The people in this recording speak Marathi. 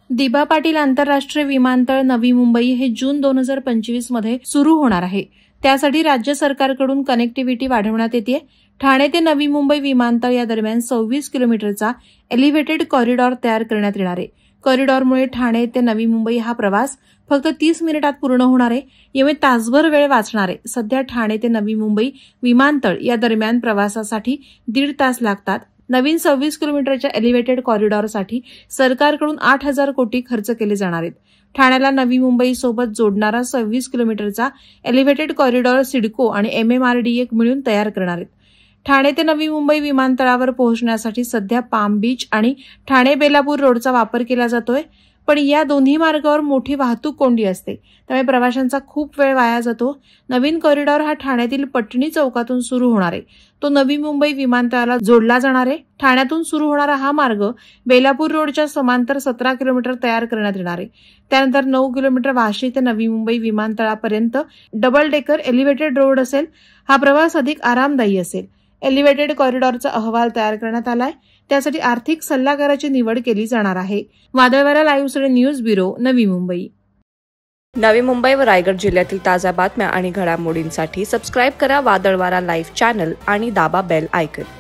दिबा पाटील आंतरराष्ट्रीय विमानतळ नवी मुंबई हे जून 2025 मध्ये सुरू होणार आहे। त्यासाठी राज्य सरकारकडून कनेक्टिव्हिटी वाढवण्यात येते। ठाणे ते नवी मुंबई विमानतळ या दरम्यान 26 किलोमीटरचा एलिव्हेटेड कॉरिडॉर तयार करण्यात येणार आहे। कॉरिडॉरमुळे ठाणे ते नवी मुंबई हा प्रवास फक्त 30 मिनिटात पूर्ण होणार आहे। यामुळे तासभर वेळ वाचणार आहे। सध्या ठाणे ते नवी मुंबई विमानतळ या दरम्यान प्रवासासाठी 1.5 तास लागतात। नवीन 26 किलोमीटरच्या एलिव्हेटेड कॉरिडॉरसाठी सरकारकडून 8,000 कोटी खर्च केले जाणार आहेत। ठाण्याला नवी मुंबई सोबत जोडणारा 26 किलोमीटरचा एलिव्हेटेड कॉरिडॉर सिडको आणि MMRDA मिळून तयार करणार आहेत। ठाणे ते नवी मुंबई विमानतळावर पोहोचण्यासाठी सध्या पाम बीच आणि ठाणे बेलापूर रोडचा वापर केला जातोय, पण या दोन्ही मार्गावर मोठी वाहतूक कोंडी असते, त्यामुळे प्रवाशांचा खूप वेळ वाया जातो। नवीन कॉरिडॉर हा ठाण्यातील पटणी चौकातून सुरू होणार आहे। तो नवी मुंबई विमानतळाला जोडला जाणार आहे। ठाण्यातून सुरू होणारा हा मार्ग बेलापूर रोडच्या समांतर 17 किलोमीटर तयार करण्यात येणार आहे। त्यानंतर 9 किलोमीटर वाशी ते नवी मुंबई विमानतळापर्यंत डबल डेकर एलिव्हेटेड रोड असेल। हा प्रवास अधिक आरामदायी असेल। एलिव्हेटेड कॉरिडॉरचा अहवाल तयार करण्यात आलाय। त्यासाठी आर्थिक सल्लागाराची निवड केली जाणार आहे। वादळवारा live news bureau, Navi Mumbai. Navi Mumbai व रायगड जिल्ह्यातील ताज्या बातम्या आणि घडामोडींसाठी सबस्क्राईब करा वादळवारा लाईव्ह चॅनल आणि दाबा बेल आयकॉन।